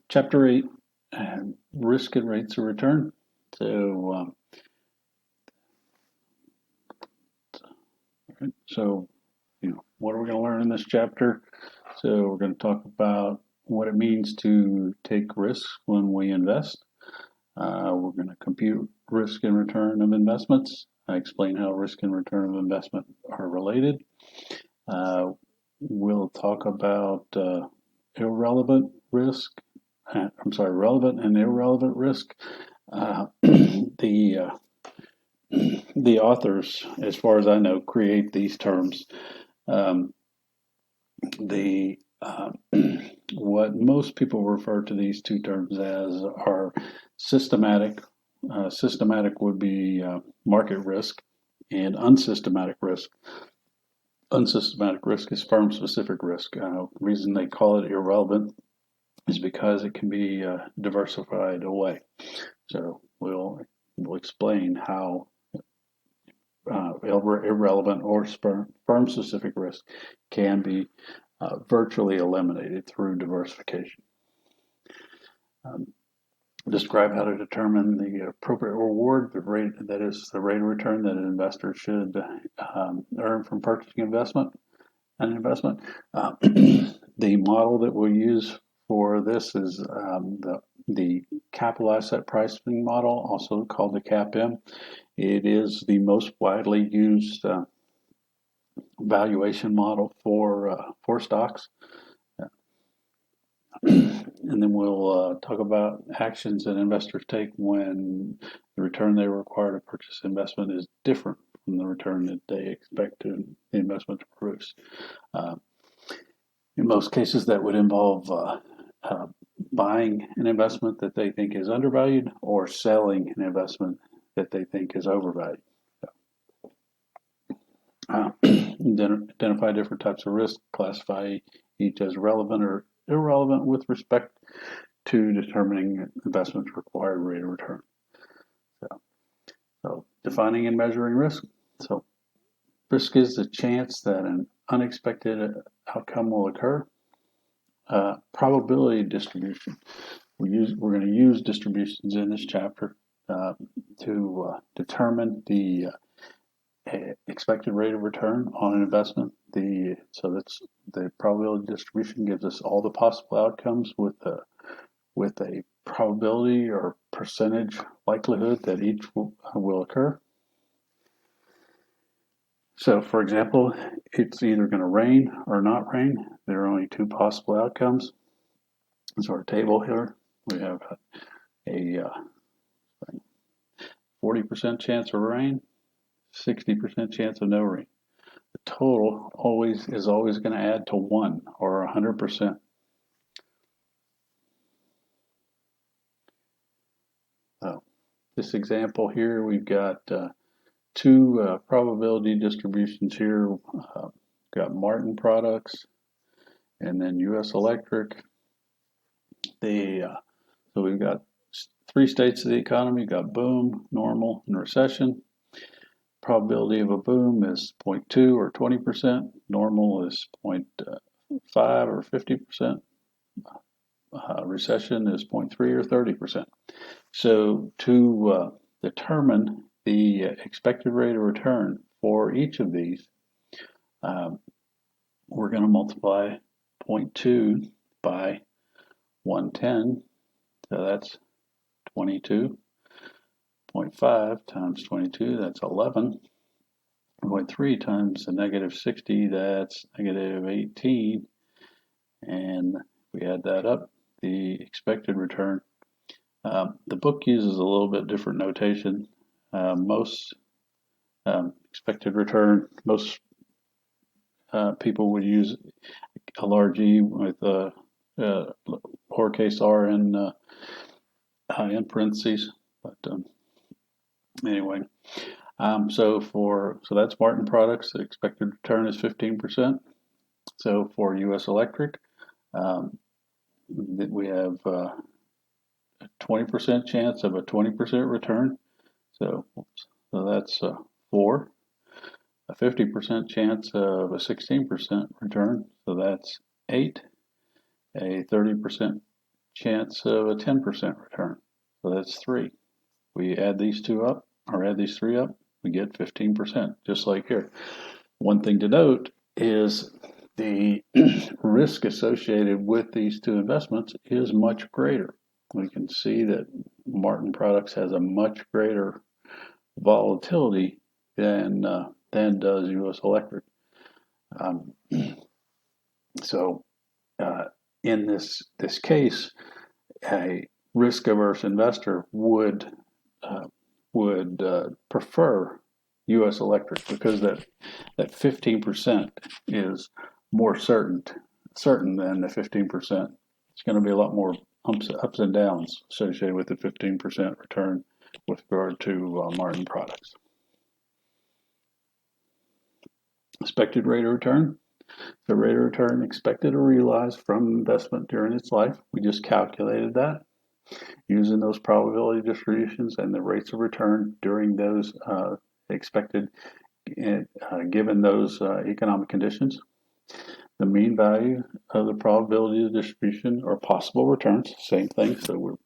Chapter 8, Risk and Rates of Return. So, so what are we going to learn in this chapter? So we're going to talk about what it means to take risks when we invest. We're going to compute risk and return of investments. I explain how risk and return of investment are related. We'll talk about relevant and irrelevant risk. The authors, as far as I know, create these terms. The what most people refer to these two terms as are systematic. Systematic would be market risk, and unsystematic risk. Unsystematic risk is firm-specific risk. The reason they call it irrelevant is because it can be diversified away. So we'll explain how irrelevant or firm-specific risk can be virtually eliminated through diversification. Describe how to determine the appropriate reward, the rate that is the rate of return that an investor should earn from purchasing an investment. The model that we'll use for this is the capital asset pricing model, also called the CAPM. It is the most widely used valuation model for stocks. And then we'll talk about actions that investors take when the return they require to purchase investment is different from the return that they expect the investment to produce. In most cases, that would involve buying an investment that they think is undervalued or selling an investment that they think is overvalued. Identify different types of risk, classify each as relevant or irrelevant with respect to determining investment's required rate of return. So defining and measuring risk. So risk is the chance that an unexpected outcome will occur. Probability distribution. We're going to use distributions in this chapter to determine the expected rate of return on an investment. So that's the probability distribution gives us all the possible outcomes with a probability or percentage likelihood that each will occur. So, for example, it's either going to rain or not rain. There are only two possible outcomes. So our table here, we have a 40% chance of rain, 60% chance of no rain. The total is always going to add to 1 or 100%. So this example here, we've got two probability distributions here. Got Martin Products and then US Electric. So we've got three states of the economy. We've got boom, normal, and recession. Probability of a boom is 0.2 or 20%. Normal is 0.5 or 50%. Recession is 0.3 or 30%. So to determine the expected rate of return for each of these, we're going to multiply 0.2 by 110. So that's 22. 0.5 times 22, that's 11. 0.3 times the negative 60, that's negative 18. And we add that up, the expected return. The book uses a little bit different notation. Most expected return, most people would use a large E with a lowercase r in parentheses. But anyway, so that's Martin Products. The expected return is 15%. So for US Electric, we have a 20% chance of a 20% return. So that's 4. A 50% chance of a 16% return. So that's 8. A 30% chance of a 10% return. So that's 3. We add these two up, or add these 3 up, we get 15%, just like here. One thing to note is the risk associated with these two investments is much greater. We can see that Martin Products has a much greater volatility than does U.S. Electric. So in this case, a risk-averse investor would prefer U.S. Electric because that 15% is more certain than the 15%. It's going to be a lot more ups and downs associated with the 15% return with regard to Martin Products. Expected rate of return. The rate of return expected to realize from investment during its life. We just calculated that using those probability distributions and the rates of return during those expected given those economic conditions. The mean value of the probability of distribution or possible returns, same thing. So we're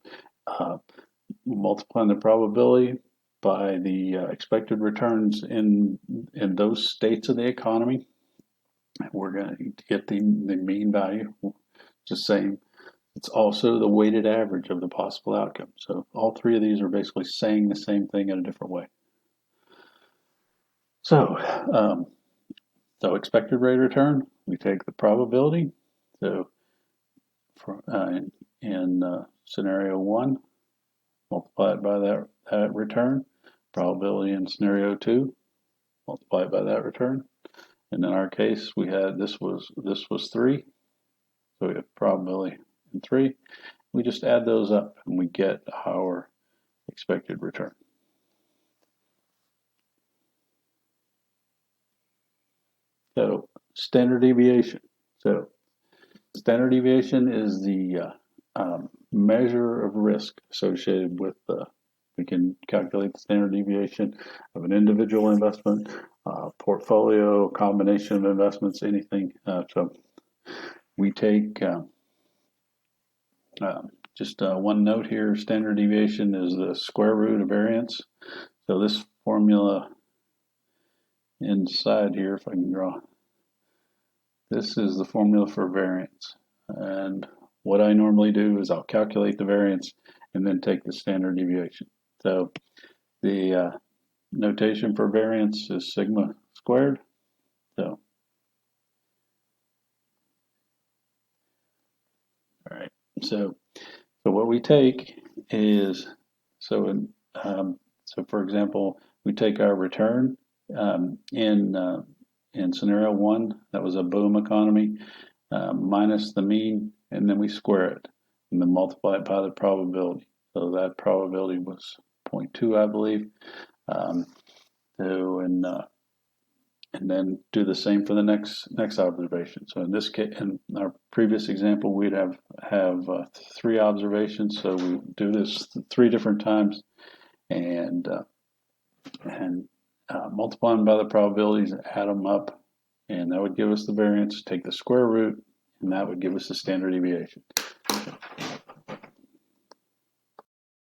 multiplying the probability by the expected returns in those states of the economy. We're going to get the mean value, just same. It's also the weighted average of the possible outcome. So all 3 of these are basically saying the same thing in a different way. So, expected rate of return, we take the probability. So in scenario 1, multiply it by that return. Probability in scenario 2, multiply it by that return. And in our case, we had this was 3. So we have probability in 3. We just add those up and we get our expected return. So standard deviation. So standard deviation is the measure of risk associated with we can calculate the standard deviation of an individual investment, portfolio, combination of investments, anything. So we take just one note here, standard deviation is the square root of variance. So this formula inside here, if I can draw, this is the formula for variance. And what I normally do is I'll calculate the variance and then take the standard deviation. So the notation for variance is sigma squared. So, all right. So what we take is, so for example, we take our return in scenario 1, that was a boom economy, minus the mean, and then we square it, and then multiply it by the probability. So that probability was 0.2, I believe. And then do the same for the next observation. So in this case, in our previous example, we'd have 3 observations. So we do this 3 different times, and multiply them by the probabilities, add them up, and that would give us the variance. Take the square root, and that would give us the standard deviation.